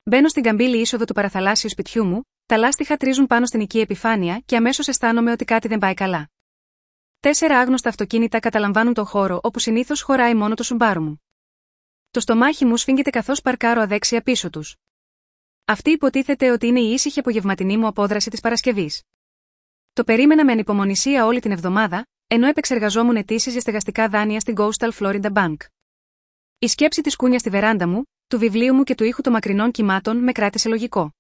Μπαίνω στην καμπύλη είσοδο του παραθαλάσσιου σπιτιού μου, τα λάστιχα τρίζουν πάνω στην οικία επιφάνεια και αμέσως αισθάνομαι ότι κάτι δεν πάει καλά. 4 άγνωστα αυτοκίνητα καταλαμβάνουν τον χώρο όπου συνήθως χωράει μόνο το σουμπάρου μου. Το στομάχι μου σφίγγεται καθώς παρκάρω αδέξια πίσω τους. Αυτή υποτίθεται ότι είναι η ήσυχη απογευματινή μου απόδραση της Παρασκευής. Το περίμενα με ανυπομονησία όλη την εβδομάδα, ενώ επεξεργαζόμουν αιτήσεις για στεγαστικά δάνεια στην Coastal Florida Bank. Η σκέψη της κούνια στη βεράντα μου, του βιβλίου μου και του ήχου των μακρινών κυμάτων με κράτησε λογικό.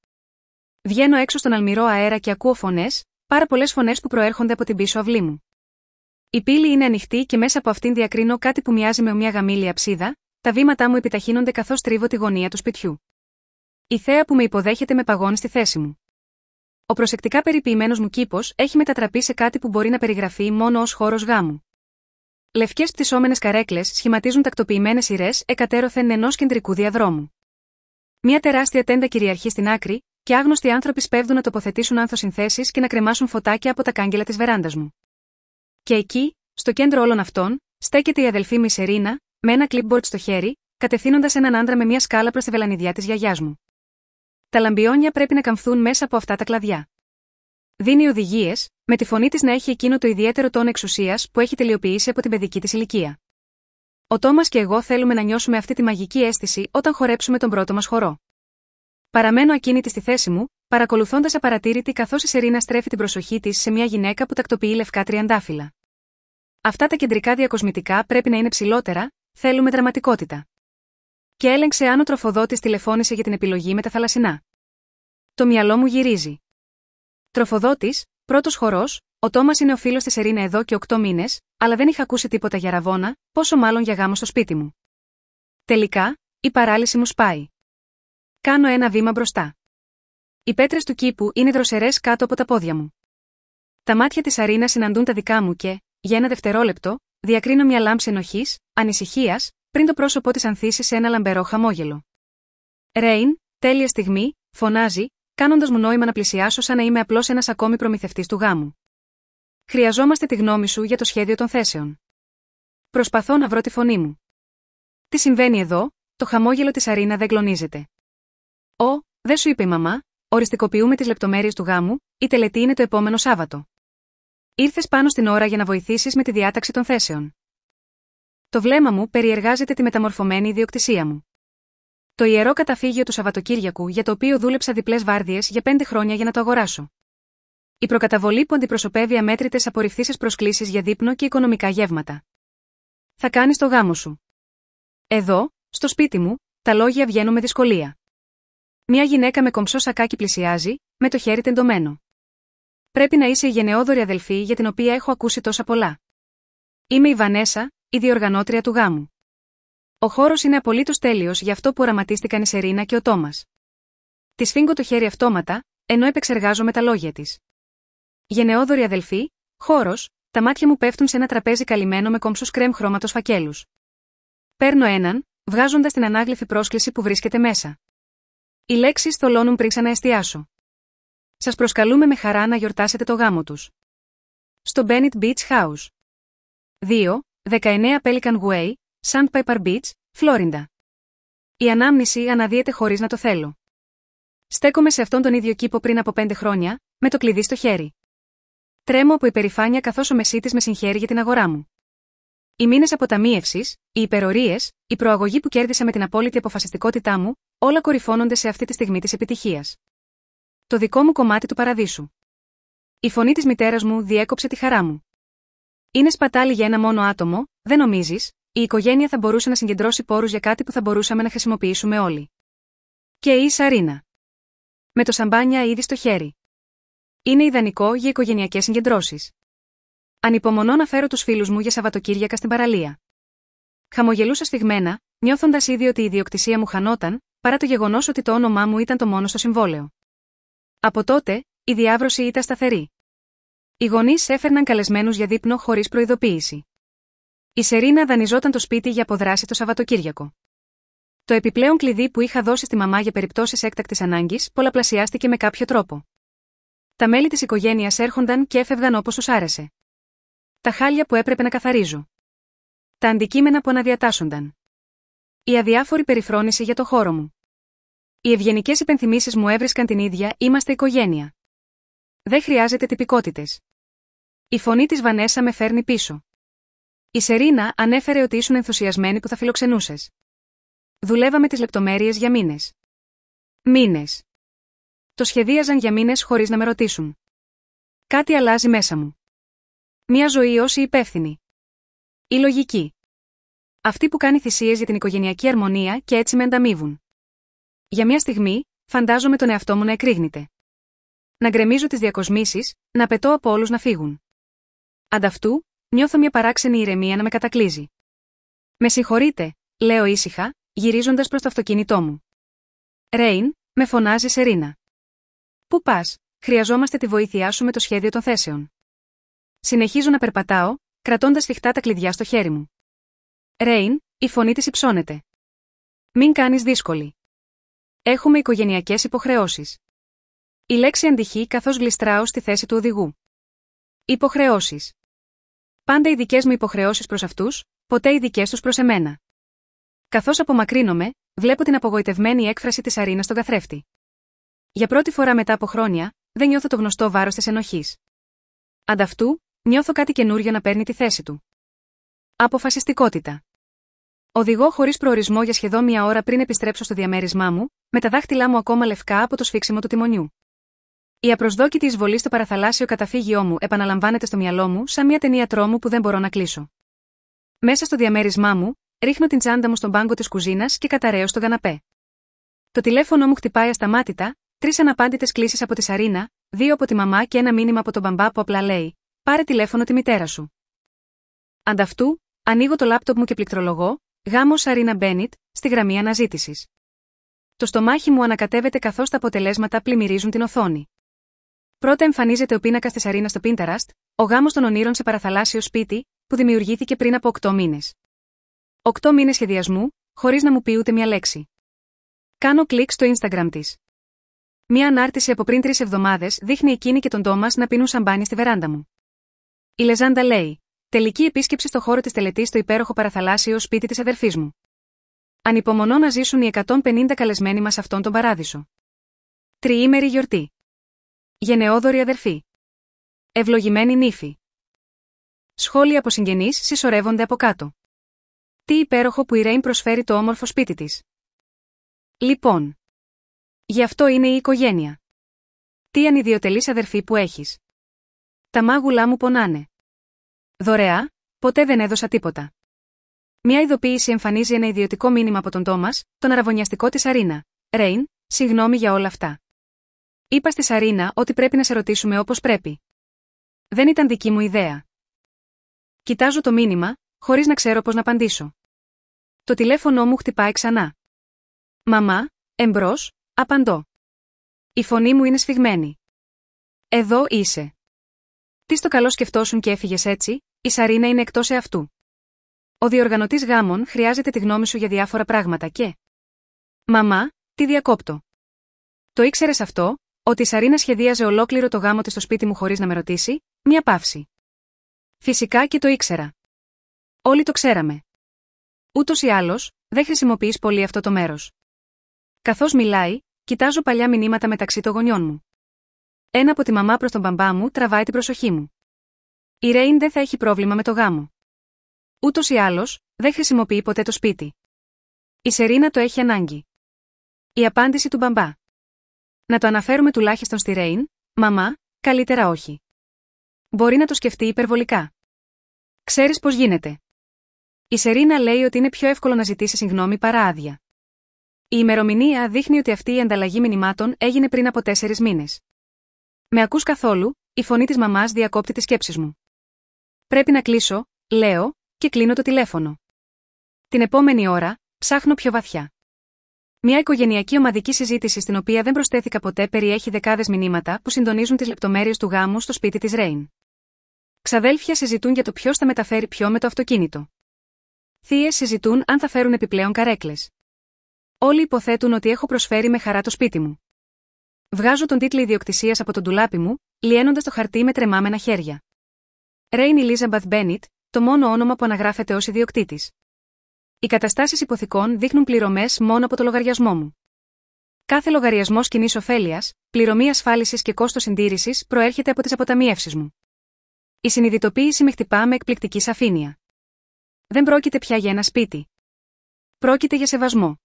Βγαίνω έξω στον αλμυρό αέρα και ακούω φωνές, πάρα πολλές φωνές που προέρχονται από την πίσω αυλή μου. Η πύλη είναι ανοιχτή και μέσα από αυτήν διακρίνω κάτι που μοιάζει με μια γαμήλια ψίδα, τα βήματά μου επιταχύνονται καθώς τρίβω τη γωνία του σπιτιού. Η θέα που με υποδέχεται με παγώνει στη θέση μου. Ο προσεκτικά περιποιημένος μου κήπος έχει μετατραπεί σε κάτι που μπορεί να περιγραφεί μόνο ως χώρος γάμου. Λευκές πτυσσόμενες καρέκλες σχηματίζουν τακτοποιημένες σειρές εκατέρωθεν ενός κεντρικού διαδρόμου. Μια τεράστια τέντα κυριαρχεί στην άκρη, και άγνωστοι άνθρωποι σπέβδουν να τοποθετήσουν άνθοσυνθέσεις και να κρεμάσουν φωτάκια από τα κάγκελα της βεράντας μου. Και εκεί, στο κέντρο όλων αυτών, στέκεται η αδελφή μου η Σερίνα, με ένα clipboard στο χέρι, κατευθύνοντας έναν άντρα με μια σκάλα προς τη βελανιδιά της γιαγιάς μου. Τα λαμπιόνια πρέπει να καμφθούν μέσα από αυτά τα κλαδιά. Δίνει οδηγίες, με τη φωνή της να έχει εκείνο το ιδιαίτερο τόνο εξουσίας που έχει τελειοποιήσει από την παιδική της ηλικία. Ο Τόμας και εγώ θέλουμε να νιώσουμε αυτή τη μαγική αίσθηση όταν χορέψουμε τον πρώτο μας χορό. Παραμένω ακίνητη στη θέση μου, παρακολουθώντας απαρατήρητη καθώς η Σερίνα στρέφει την προσοχή της σε μια γυναίκα που τακτοποιεί λευκά τριαντάφυλλα. Αυτά τα κεντρικά διακοσμητικά πρέπει να είναι ψηλότερα, θέλουμε δραματικότητα. Και έλεγξε αν ο τροφοδότης τηλεφώνησε για την επιλογή με τα θαλασσινά. Το μυαλό μου γυρίζει. Τροφοδότης, πρώτος χορός, ο Τόμας είναι ο φίλος της Σερίνα εδώ και 8 μήνες, αλλά δεν είχα ακούσει τίποτα για ραβόνα, πόσο μάλλον για γάμο στο σπίτι μου. Τελικά, η παράλυση μου σπάει. Κάνω ένα βήμα μπροστά. Οι πέτρες του κήπου είναι δροσερές κάτω από τα πόδια μου. Τα μάτια της Σερίνα συναντούν τα δικά μου και, για ένα δευτερόλεπτο, διακρίνω μια λάμψη ενοχής, ανησυχίας, πριν το πρόσωπό της ανθίσει σε ένα λαμπερό χαμόγελο. Ρέιν, τέλεια στιγμή, φωνάζει, κάνοντας μου νόημα να πλησιάσω σαν να είμαι απλώς ένας ακόμη προμηθευτής του γάμου. Χρειαζόμαστε τη γνώμη σου για το σχέδιο των θέσεων. Προσπαθώ να βρω τη φωνή μου. Τι συμβαίνει εδώ, το χαμόγελο της Σερίνα δεν κλονίζεται. Δεν σου είπε η μαμά, οριστικοποιούμε τις λεπτομέρειες του γάμου, η τελετή είναι το επόμενο Σάββατο. Ήρθες πάνω στην ώρα για να βοηθήσεις με τη διάταξη των θέσεων. Το βλέμμα μου περιεργάζεται τη μεταμορφωμένη ιδιοκτησία μου. Το ιερό καταφύγιο του Σαββατοκύριακου για το οποίο δούλεψα διπλές βάρδιες για 5 χρόνια για να το αγοράσω. Η προκαταβολή που αντιπροσωπεύει αμέτρητες απορριφθήσεις προσκλήσεις για δείπνο και οικονομικά γεύματα. Θα κάνεις το γάμο σου. Εδώ, στο σπίτι μου, τα λόγια βγαίνουν με δυσκολία. Μια γυναίκα με κομψό σακάκι πλησιάζει, με το χέρι τεντωμένο. Πρέπει να είσαι η γενναιόδορη αδελφή για την οποία έχω ακούσει τόσα πολλά. Είμαι η Βανέσα, η διοργανώτρια του γάμου. Ο χώρος είναι απολύτως τέλειος για αυτό που οραματίστηκαν η Σερίνα και ο Τόμας. Τη σφίγγω το χέρι αυτόματα, ενώ επεξεργάζομαι τα λόγια της. Γενναιόδορη αδελφή, χώρος, τα μάτια μου πέφτουν σε ένα τραπέζι καλυμμένο με κομψούς κρέμ χρώματος φακέλους. Παίρνω έναν, βγάζοντας την ανάγλυφη πρόσκληση που βρίσκεται μέσα. Οι λέξεις θολώνουν πριν ξαναεστιάσω. Σας προσκαλούμε με χαρά να γιορτάσετε το γάμο τους. Στο Bennett Beach House. 2, 19 Pelican Way, Sandpiper Beach, Φλόριντα. Η ανάμνηση αναδύεται χωρίς να το θέλω. Στέκομαι σε αυτόν τον ίδιο κήπο πριν από 5 χρόνια, με το κλειδί στο χέρι. Τρέμω από υπερηφάνεια καθώς ο μεσίτης με συγχαίρει για την αγορά μου. Οι μήνες αποταμίευσης, οι υπερορίες, η προαγωγή που κέρδισα με την απόλυτη αποφασιστικότητά μου, όλα κορυφώνονται σε αυτή τη στιγμή της επιτυχίας. Το δικό μου κομμάτι του παραδείσου. Η φωνή της μητέρας μου διέκοψε τη χαρά μου. Είναι σπατάλη για ένα μόνο άτομο, δεν νομίζεις, η οικογένεια θα μπορούσε να συγκεντρώσει πόρους για κάτι που θα μπορούσαμε να χρησιμοποιήσουμε όλοι. Και η Σερίνα. Με το σαμπάνια ήδη στο χέρι. Είναι ιδανικό για οικογενειακές συγκεντρώσεις. Ανυπομονώ να φέρω τους φίλους μου για Σαββατοκύριακα στην παραλία. Χαμογελούσα σφιγμένα, νιώθοντας ήδη ότι η ιδιοκτησία μου χανόταν, παρά το γεγονός ότι το όνομά μου ήταν το μόνο στο συμβόλαιο. Από τότε, η διάβρωση ήταν σταθερή. Οι γονείς έφερναν καλεσμένους για δείπνο χωρίς προειδοποίηση. Η Σερίνα δανειζόταν το σπίτι για αποδράση το Σαββατοκύριακο. Το επιπλέον κλειδί που είχα δώσει στη μαμά για περιπτώσεις έκτακτης ανάγκης πολλαπλασιάστηκε με κάποιο τρόπο. Τα μέλη της οικογένειας έρχονταν και έφευγαν όπως τους άρεσε. Τα χάλια που έπρεπε να καθαρίζω. Τα αντικείμενα που αναδιατάσσονταν. Η αδιάφορη περιφρόνηση για το χώρο μου. Οι ευγενικές υπενθυμίσεις μου έβρισκαν την ίδια: είμαστε οικογένεια. Δεν χρειάζεται τυπικότητες. Η φωνή της Βανέσα με φέρνει πίσω. Η Σερίνα ανέφερε ότι ήσουν ενθουσιασμένη που θα φιλοξενούσες. Δουλεύαμε τις λεπτομέρειες για μήνες. Μήνες. Το σχεδίαζαν για μήνες χωρίς να με ρωτήσουν. Κάτι αλλάζει μέσα μου. Μια ζωή ως η υπεύθυνη. Η λογική. Αυτή που κάνει θυσίες για την οικογενειακή αρμονία και έτσι με ανταμείβουν. Για μια στιγμή, φαντάζομαι τον εαυτό μου να εκρήγνεται. Να γκρεμίζω τις διακοσμήσεις, να πετώ από όλους να φύγουν. Ανταυτού, νιώθω μια παράξενη ηρεμία να με κατακλείζει. Με συγχωρείτε, λέω ήσυχα, γυρίζοντας προς το αυτοκίνητό μου. Ρέιν, με φωνάζει Σερίνα. Πού πας? Χρειαζόμαστε τη βοήθειά σου με το σχέδιο των θέσεων. Συνεχίζω να περπατάω, κρατώντας σφιχτά τα κλειδιά στο χέρι μου. Ρέιν, η φωνή της υψώνεται. Μην κάνεις δύσκολη. Έχουμε οικογενειακές υποχρεώσεις. Η λέξη αντυχεί καθώς γλιστράω στη θέση του οδηγού. Υποχρεώσεις. Πάντα οι δικές μου υποχρεώσεις προς αυτούς, ποτέ οι δικές τους προς εμένα. Καθώς απομακρύνομαι, βλέπω την απογοητευμένη έκφραση της Αρίνα στον καθρέφτη. Για πρώτη φορά μετά από χρόνια, δεν νιώθω το γνωστό βάρος της ενοχής. Ανταυτού, νιώθω κάτι καινούριο να παίρνει τη θέση του. Αποφασιστικότητα. Οδηγώ χωρίς προορισμό για σχεδόν μια ώρα πριν επιστρέψω στο διαμέρισμά μου, με τα δάχτυλά μου ακόμα λευκά από το σφίξιμο του τιμονιού. Η απροσδόκητη εισβολή στο παραθαλάσσιο καταφύγιό μου επαναλαμβάνεται στο μυαλό μου σαν μια ταινία τρόμου που δεν μπορώ να κλείσω. Μέσα στο διαμέρισμά μου, ρίχνω την τσάντα μου στον πάγκο της κουζίνας και καταραίω στον καναπέ. Το τηλέφωνο μου χτυπάει ασταμάτητα, 3 αναπάντητες κλήσεις από τη Σαρίνα, 2 από τη μαμά και ένα μήνυμα από τον μπαμπά που απλά λέει: πάρε τηλέφωνο τη μητέρα σου. Ανταυτού, ανοίγω το λάπτοπ μου και πληκτρολογώ: γάμος Σαρίνα Μπένιτ, στη γραμμή αναζήτησης. Το στομάχι μου ανακατεύεται καθώς τα αποτελέσματα πλημμυρίζουν την οθόνη. Πρώτα εμφανίζεται ο πίνακας της Σαρίνα στο Pinterest, ο γάμος των ονείρων σε παραθαλάσσιο σπίτι, που δημιουργήθηκε πριν από 8 μήνες. 8 μήνες σχεδιασμού, χωρίς να μου πει ούτε μια λέξη. Κάνω κλικ στο Instagram της. Μια ανάρτηση από πριν 3 εβδομάδες δείχνει εκείνη και τον Τόμας να πίνουν σαμπάνι στη βεράντα μου. Η λεζάντα λέει: τελική επίσκεψη στο χώρο της τελετής στο υπέροχο παραθαλάσσιο σπίτι της αδερφής μου. Ανυπομονώ να ζήσουν οι 150 καλεσμένοι μας αυτόν τον παράδεισο. Τριήμερη γιορτή. Γενναιόδορη αδερφή. Ευλογημένη νύφη. Σχόλια από συγγενείς συσσωρεύονται από κάτω. Τι υπέροχο που η Ρέιν προσφέρει το όμορφο σπίτι της. Λοιπόν. Γι' αυτό είναι η οικογένεια. Τι ανιδιοτελής αδερφή που έχεις. Τα μάγουλά μου πονάνε. Δωρεά, ποτέ δεν έδωσα τίποτα. Μια ειδοποίηση εμφανίζει ένα ιδιωτικό μήνυμα από τον Τόμας, τον αραβωνιαστικό της Αρίνα. Ρέιν, συγγνώμη για όλα αυτά. Είπα στη Σαρίνα ότι πρέπει να σε ρωτήσουμε όπως πρέπει. Δεν ήταν δική μου ιδέα. Κοιτάζω το μήνυμα, χωρίς να ξέρω πώς να απαντήσω. Το τηλέφωνό μου χτυπάει ξανά. Μαμά, εμπρός, απαντώ. Η φωνή μου είναι σφιγμένη. Εδώ είσαι. Τι στο καλό σκεφτόσουν και έφυγες έτσι? Η Σαρίνα είναι εκτός εαυτού. Ο διοργανωτής γάμων χρειάζεται τη γνώμη σου για διάφορα πράγματα και... Μαμά, τι διακόπτω. Το ήξερες αυτό, ότι η Σαρίνα σχεδίαζε ολόκληρο το γάμο της στο σπίτι μου χωρίς να με ρωτήσει? Μια παύση. Φυσικά και το ήξερα. Όλοι το ξέραμε. Ούτως ή άλλως, δεν χρησιμοποιείς πολύ αυτό το μέρος. Καθώς μιλάει, κοιτάζω παλιά μηνύματα μεταξύ των γονιών μου. Ένα από τη μαμά προς τον μπαμπά μου τραβάει την προσοχή μου. Η Ρέιν δεν θα έχει πρόβλημα με το γάμο. Ούτως ή άλλως, δεν χρησιμοποιεί ποτέ το σπίτι. Η Σερίνα το έχει ανάγκη. Η απάντηση του μπαμπά. Να το αναφέρουμε τουλάχιστον στη Ρέιν: μαμά, καλύτερα όχι. Μπορεί να το σκεφτεί υπερβολικά. Ξέρεις πώς γίνεται. Η Σερίνα λέει ότι είναι πιο εύκολο να ζητήσει συγγνώμη παρά άδεια. Η ημερομηνία δείχνει ότι αυτή η ανταλλαγή μηνυμάτων έγινε πριν από 4 μήνες. Με ακούς καθόλου? Η φωνή της μαμάς διακόπτει τις σκέψεις μου. Πρέπει να κλείσω, λέω, και κλείνω το τηλέφωνο. Την επόμενη ώρα, ψάχνω πιο βαθιά. Μια οικογενειακή ομαδική συζήτηση στην οποία δεν προσθέθηκα ποτέ περιέχει δεκάδες μηνύματα που συντονίζουν τις λεπτομέρειες του γάμου στο σπίτι της Ρέιν. Ξαδέλφια συζητούν για το ποιος θα μεταφέρει ποιο με το αυτοκίνητο. Θείες συζητούν αν θα φέρουν επιπλέον καρέκλες. Όλοι υποθέτουν ότι έχω προσφέρει με χαρά το σπίτι μου. Βγάζω τον τίτλο ιδιοκτησίας από τον ντουλάπι μου, λιένοντας το χαρτί με τρεμάμενα χέρια. Ρέιν Ελίζαμπεθ Μπένιτ, το μόνο όνομα που αναγράφεται ως ιδιοκτήτης. Οι καταστάσεις υποθηκών δείχνουν πληρωμές μόνο από το λογαριασμό μου. Κάθε λογαριασμός κοινής ωφέλειας, πληρωμή ασφάλισης και κόστος συντήρησης προέρχεται από τις αποταμιεύσεις μου. Η συνειδητοποίηση με χτυπά με εκπληκτική σαφήνεια. Δεν πρόκειται πια για ένα σπίτι. Πρόκειται για σεβασμό.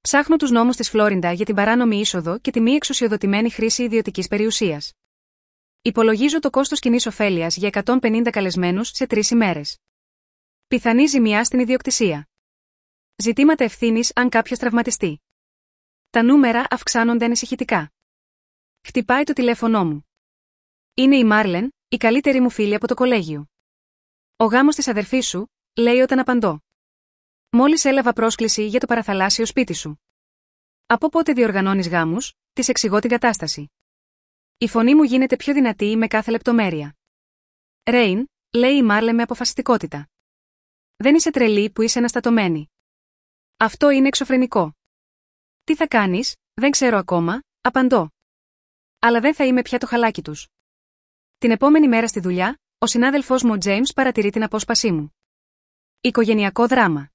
Ψάχνω τους νόμους της Φλόριντα για την παράνομη είσοδο και τη μη εξουσιοδοτημένη χρήση ιδιωτικής περιουσίας. Υπολογίζω το κόστος κοινής ωφέλειας για 150 καλεσμένους σε 3 ημέρες. Πιθανή ζημιά στην ιδιοκτησία. Ζητήματα ευθύνης αν κάποιος τραυματιστεί. Τα νούμερα αυξάνονται ανησυχητικά. Χτυπάει το τηλέφωνό μου. Είναι η Μάρλεν, η καλύτερη μου φίλη από το κολέγιο. Ο γάμος της αδερφής σου, λέει όταν απαντώ. Μόλις έλαβα πρόσκληση για το παραθαλάσσιο σπίτι σου. Από πότε διοργανώνεις γάμους, της εξηγώ την κατάσταση. Η φωνή μου γίνεται πιο δυνατή με κάθε λεπτομέρεια. Ρέιν, λέει η Μάρλεν με αποφασιστικότητα. Δεν είσαι τρελή που είσαι αναστατωμένη. Αυτό είναι εξωφρενικό. Τι θα κάνεις, δεν ξέρω ακόμα, απαντώ. Αλλά δεν θα είμαι πια το χαλάκι τους. Την επόμενη μέρα στη δουλειά, ο συνάδελφός μου ο Τζέιμς παρατηρεί την απόσπασή μου. Οικογενειακό δράμα.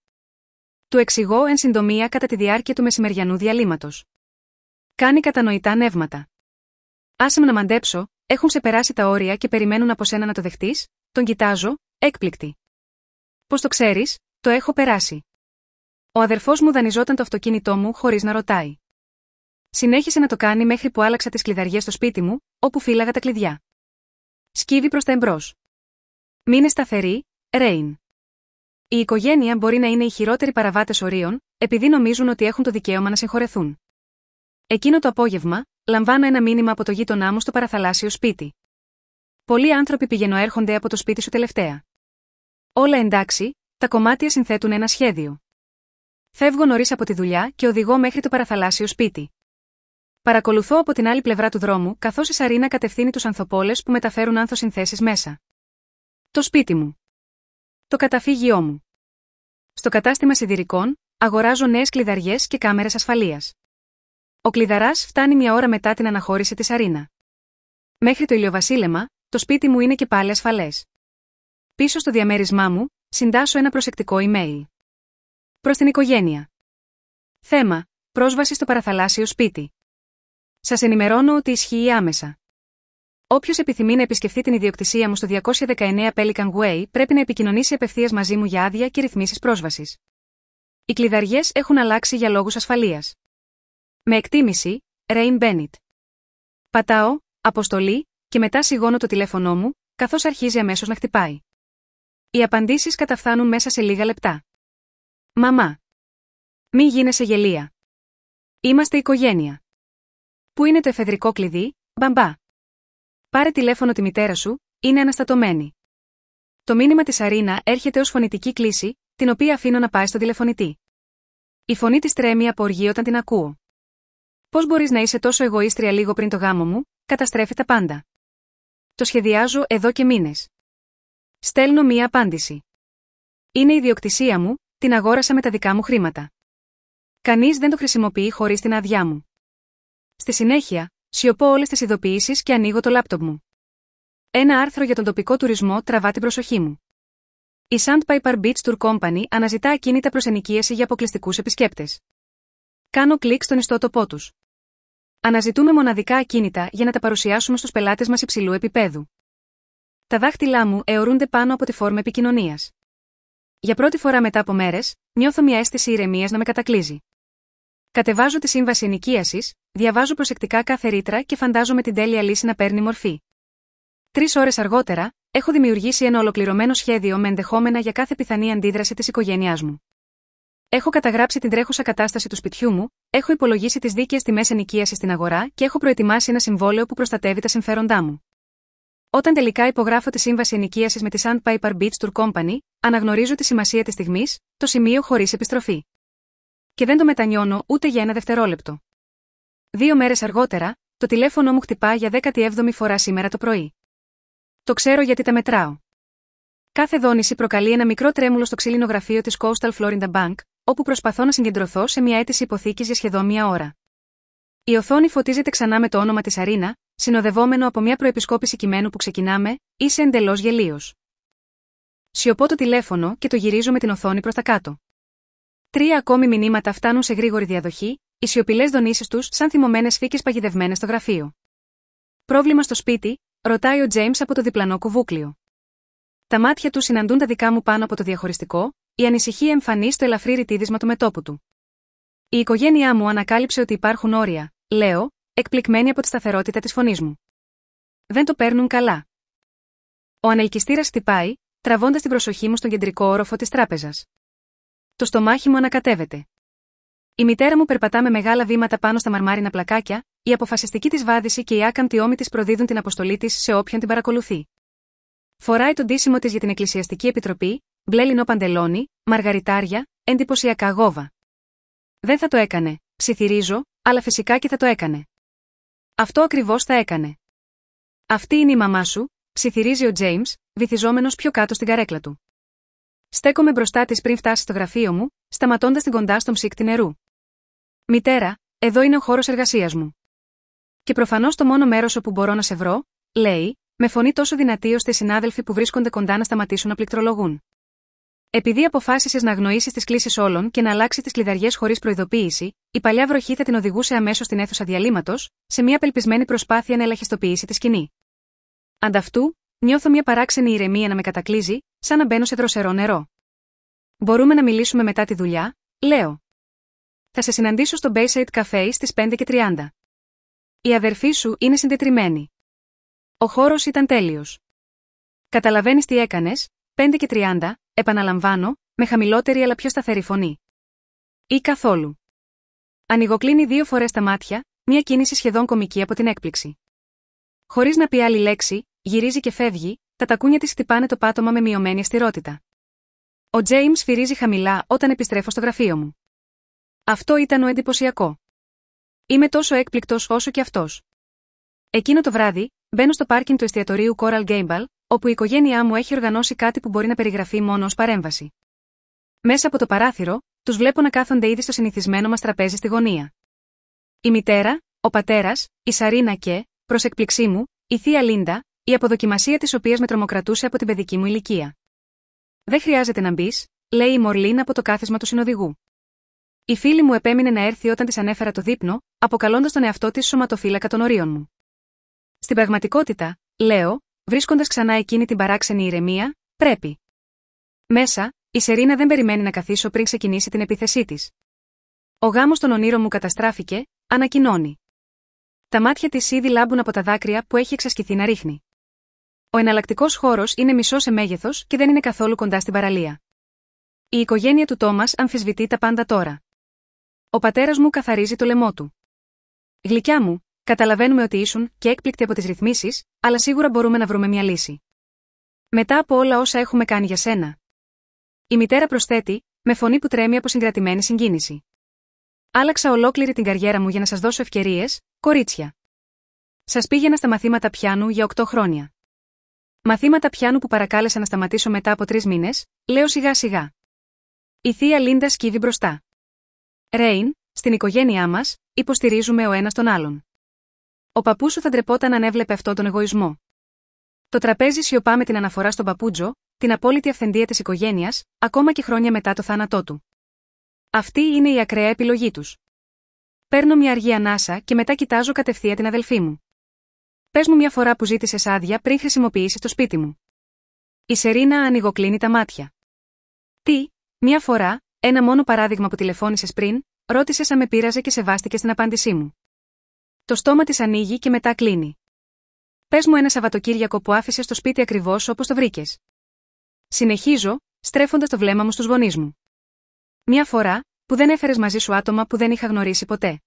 Του εξηγώ εν συντομία κατά τη διάρκεια του μεσημεριανού διαλύματος. Κάνει κατανοητά νεύματα. Άσε με να μαντέψω, έχουν ξεπεράσει τα όρια και περιμένουν από σένα να το δεχτείς, τον κοιτάζω, έκπληκτη. Πώς το ξέρεις, το έχω περάσει. Ο αδερφός μου δανειζόταν το αυτοκίνητό μου χωρίς να ρωτάει. Συνέχισε να το κάνει μέχρι που άλλαξα τις κλειδαριές στο σπίτι μου, όπου φύλαγα τα κλειδιά. Σκύβει προς τα εμπρός. Μείνε σταθερή, Ρέιν. Η οικογένεια μπορεί να είναι οι χειρότεροι παραβάτες ορίων, επειδή νομίζουν ότι έχουν το δικαίωμα να συγχωρεθούν. Εκείνο το απόγευμα, λαμβάνω ένα μήνυμα από το γείτονά μου στο παραθαλάσσιο σπίτι. Πολλοί άνθρωποι πηγαινοέρχονται από το σπίτι σου τελευταία. Όλα εντάξει, τα κομμάτια συνθέτουν ένα σχέδιο. Φεύγω νωρίς από τη δουλειά και οδηγώ μέχρι το παραθαλάσσιο σπίτι. Παρακολουθώ από την άλλη πλευρά του δρόμου καθώς η Σαρίνα κατευθύνει τους ανθοπόλες που μεταφέρουν άνθοσυνθέσεις μέσα. Το σπίτι μου. Το καταφύγιό μου. Στο κατάστημα σιδηρικών, αγοράζω νέες κλειδαριές και κάμερες ασφαλείας. Ο κλειδαράς φτάνει 1 ώρα μετά την αναχώρηση της Σαρίνα. Μέχρι το ηλιοβασίλεμα, το σπίτι μου είναι και πάλι ασφαλές. Πίσω στο διαμέρισμά μου, συντάσσω ένα προσεκτικό email. Προς την οικογένεια. Θέμα: πρόσβαση στο παραθαλάσσιο σπίτι. Σας ενημερώνω ότι ισχύει άμεσα. Όποιος επιθυμεί να επισκεφθεί την ιδιοκτησία μου στο 219 Pelican Way πρέπει να επικοινωνήσει απευθείας μαζί μου για άδεια και ρυθμίσεις πρόσβασης. Οι κλειδαριές έχουν αλλάξει για λόγους ασφαλείας. Με εκτίμηση, Ρέιν Μπένιτ. Πατάω, αποστολή, και μετά σιγώνω το τηλέφωνό μου, καθώς αρχίζει αμέσως να χτυπάει. Οι απαντήσεις καταφθάνουν μέσα σε λίγα λεπτά. Μαμά. Μη γίνεσαι γελία. Είμαστε οικογένεια. Πού είναι το εφεδρικό κλειδί, μπαμπά? Πάρε τηλέφωνο τη μητέρα σου, είναι αναστατωμένη. Το μήνυμα της Σαρίνα έρχεται ως φωνητική κλήση, την οποία αφήνω να πάει στον τηλεφωνητή. Η φωνή της τρέμει από οργή όταν την ακούω. Πώς μπορείς να είσαι τόσο εγωίστρια λίγο πριν το γάμο μου, καταστρέφει τα πάντα. Το σχεδιάζω εδώ και μήνες. Στέλνω μία απάντηση. Είναι η ιδιοκτησία μου, την αγόρασα με τα δικά μου χρήματα. Κανείς δεν το χρησιμοποιεί χωρίς την άδειά μου. Στη συνέχεια, σιωπώ όλες τις ειδοποιήσεις και ανοίγω το λάπτοπ μου. Ένα άρθρο για τον τοπικό τουρισμό τραβά την προσοχή μου. Η Sandpiper Beach Tour Company αναζητά ακίνητα προς ενοικίαση για αποκλειστικούς επισκέπτες. Κάνω κλικ στον ιστότοπό τους. Αναζητούμε μοναδικά ακίνητα για να τα παρουσιάσουμε στους πελάτες μας υψηλού επίπεδου. Τα δάχτυλά μου αιωρούνται πάνω από τη φόρμα επικοινωνίας. Για πρώτη φορά μετά από μέρες, νιώθω μια αίσθηση ηρεμίας να με κατακλείζει. Κατεβάζω τη σύμβαση ενοικίασης, διαβάζω προσεκτικά κάθε ρήτρα και φαντάζομαι την τέλεια λύση να παίρνει μορφή. 3 ώρες αργότερα, έχω δημιουργήσει ένα ολοκληρωμένο σχέδιο με ενδεχόμενα για κάθε πιθανή αντίδραση της οικογένειάς μου. Έχω καταγράψει την τρέχουσα κατάσταση του σπιτιού μου, έχω υπολογίσει τις δίκαιες τιμές ενοικίασης στην αγορά και έχω προετοιμάσει ένα συμβόλαιο που προστατεύει τα συμφέροντά μου. Όταν τελικά υπογράφω τη σύμβαση ενοικίασης με τη Sandpiper Beach Tour Company, αναγνωρίζω τη σημασία της στιγμής, το σημείο χωρίς επιστροφή. Και δεν το μετανιώνω ούτε για ένα δευτερόλεπτο. 2 μέρες αργότερα, το τηλέφωνο μου χτυπά για 17η φορά σήμερα το πρωί. Το ξέρω γιατί τα μετράω. Κάθε δόνηση προκαλεί ένα μικρό τρέμουλο στο ξύλινο γραφείο της Coastal Florida Bank, όπου προσπαθώ να συγκεντρωθώ σε μια αίτηση υποθήκης για σχεδόν 1 ώρα. Η οθόνη φωτίζεται ξανά με το όνομα της Σαρίνα, συνοδευόμενο από μια προεπισκόπηση κειμένου που ξεκινάμε, είσαι εντελώς γελίος. Σιωπώ το τηλέφωνο και το γυρίζω με την οθόνη προς τα κάτω. 3 ακόμη μηνύματα φτάνουν σε γρήγορη διαδοχή, οι σιωπηλές δονήσεις τους σαν θυμωμένες φύκες παγιδευμένες στο γραφείο. Πρόβλημα στο σπίτι, ρωτάει ο Τζέιμς από το διπλανό κουβούκλιο. Τα μάτια του συναντούν τα δικά μου πάνω από το διαχωριστικό, η ανησυχία εμφανή στο ελαφρύ ρητίδισμα του μετώπου του. Η οικογένειά μου ανακάλυψε ότι υπάρχουν όρια, λέω, εκπληκμένη από τη σταθερότητα της φωνής μου. Δεν το παίρνουν καλά. Ο ανελκυστήρας χτυπάει, τραβώντας την προσοχή μου στον κεντρικό όροφο της τράπεζας. Το στομάχι μου ανακατεύεται. Η μητέρα μου περπατά με μεγάλα βήματα πάνω στα μαρμάρινα πλακάκια, η αποφασιστική της βάδιση και η άκαμπτη ώμη της προδίδουν την αποστολή της σε όποιον την παρακολουθεί. Φοράει τον ντύσιμο της για την Εκκλησιαστική Επιτροπή, μπλε λινό παντελόνι, μαργαριτάρια, εντυπωσιακά γόβα. Δεν θα το έκανε, ψιθυρίζω, αλλά φυσικά και θα το έκανε. Αυτό ακριβώς θα έκανε. Αυτή είναι η μαμά σου, ψιθυρίζει ο Τζέιμς, βυθιζόμενος πιο κάτω στην καρέκλα του. Στέκομαι μπροστά της πριν φτάσει στο γραφείο μου, σταματώντας την κοντά στον ψύκτη νερού. Μητέρα, εδώ είναι ο χώρος εργασίας μου. Και προφανώς το μόνο μέρος όπου μπορώ να σε βρω, λέει, με φωνή τόσο δυνατή ώστε οι συνάδελφοι που βρίσκονται κοντά να σταματήσουν να πληκτρολογούν. Επειδή αποφάσισες να αγνοήσεις τις κλήσεις όλων και να αλλάξει τις κλειδαριές χωρίς προειδοποίηση, η παλιά βροχή θα την οδηγούσε αμέσως στην αίθουσα διαλύματος, σε μια απελπισμένη προσπάθεια να ελαχιστοποιήσει τη σκηνή. Ανταυτού, νιώθω μια παράξενη ηρεμία να με κατακλείζει, σαν να μπαίνω σε δροσερό νερό. Μπορούμε να μιλήσουμε μετά τη δουλειά, λέω. Θα σε συναντήσω στο Bayside Cafe στις 5:30. Η αδερφή σου είναι συντετριμμένη. Ο χώρος ήταν τέλειος. Καταλαβαίνεις τι έκανες, 5:30, επαναλαμβάνω, με χαμηλότερη αλλά πιο σταθερή φωνή. Ή καθόλου. Ανοιγοκλίνει 2 φορές τα μάτια, μια κίνηση σχεδόν κωμική από την έκπληξη. Χωρίς να πει άλλη λέξη, γυρίζει και φεύγει, τα τακούνια της χτυπάνε το πάτωμα με μειωμένη αυστηρότητα. Ο Τζέιμς σφυρίζει χαμηλά όταν επιστρέφω στο γραφείο μου. Αυτό ήταν ο εντυπωσιακό. Είμαι τόσο έκπληκτος όσο και αυτός. Εκείνο το βράδυ, μπαίνω στο πάρκινγκ του εστιατορίου Coral Gable, όπου η οικογένειά μου έχει οργανώσει κάτι που μπορεί να περιγραφεί μόνο ως παρέμβαση. Μέσα από το παράθυρο, τους βλέπω να κάθονται ήδη στο συνηθισμένο μας τραπέζι στη γωνία. Η μητέρα, ο πατέρας, η Σαρίνα και, προς εκπληξή μου, η θεία Λίντα, η αποδοκιμασία της οποίας με τρομοκρατούσε από την παιδική μου ηλικία. Δεν χρειάζεται να μπεις, λέει η Μορλίν από το κάθισμα του συνοδηγού. Η φίλη μου επέμεινε να έρθει όταν της ανέφερα το δείπνο, αποκαλώντας τον εαυτό της σωματοφύλακα των ορίων μου. Στην πραγματικότητα, λέω, βρίσκοντας ξανά εκείνη την παράξενη ηρεμία, πρέπει. Μέσα, η Σερίνα δεν περιμένει να καθίσω πριν ξεκινήσει την επίθεσή της. Ο γάμος των ονείρων μου καταστράφηκε, ανακοινώνει. Τα μάτια της ήδη λάμπουν από τα δάκρυα που έχει εξασκηθεί να ρίχνει. Ο εναλλακτικός χώρος είναι μισό σε μέγεθος και δεν είναι καθόλου κοντά στην παραλία. Η οικογένεια του Τόμας αμφισβητεί τα πάντα τώρα. Ο πατέρας μου καθαρίζει το λαιμό του. Γλυκιά μου, καταλαβαίνουμε ότι ήσουν και έκπληκτη από τις ρυθμίσεις, αλλά σίγουρα μπορούμε να βρούμε μια λύση. Μετά από όλα όσα έχουμε κάνει για σένα. Η μητέρα προσθέτει, με φωνή που τρέμει από συγκρατημένη συγκίνηση. Άλλαξα ολόκληρη την καριέρα μου για να σας δώσω ευκαιρίες, κορίτσια. Σας πήγαινα στα μαθήματα πιάνου για 8 χρόνια. Μαθήματα πιάνου που παρακάλεσα να σταματήσω μετά από 3 μήνες, λέω σιγά σιγά. Η θεία Λίντα σκύβει μπροστά. Ρέιν, στην οικογένειά μας, υποστηρίζουμε ο ένας τον άλλον. Ο παππούς σου θα ντρεπόταν αν έβλεπε αυτόν τον εγωισμό. Το τραπέζι σιωπά με την αναφορά στον παππούτζο, την απόλυτη αυθεντία της οικογένειας, ακόμα και χρόνια μετά το θάνατό του. Αυτή είναι η ακραία επιλογή τους. Παίρνω μια αργή ανάσα και μετά κοιτάζω κατευθείαν την αδελφή μου. Πες μου μια φορά που ζήτησες άδεια πριν χρησιμοποιήσεις το σπίτι μου. Η Σερίνα ανοιγοκλίνει τα μάτια. Τι, μια φορά, ένα μόνο παράδειγμα που τηλεφώνησες πριν, ρώτησες αν με πείραζε και σεβάστηκες την απάντησή μου. Το στόμα της ανοίγει και μετά κλείνει. Πες μου ένα Σαββατοκύριακο που άφησες στο σπίτι ακριβώς όπως το βρήκες. Συνεχίζω, στρέφοντας το βλέμμα μου στους γονείς μου. Μια φορά, που δεν έφερες μαζί σου άτομα που δεν είχα γνωρίσει ποτέ.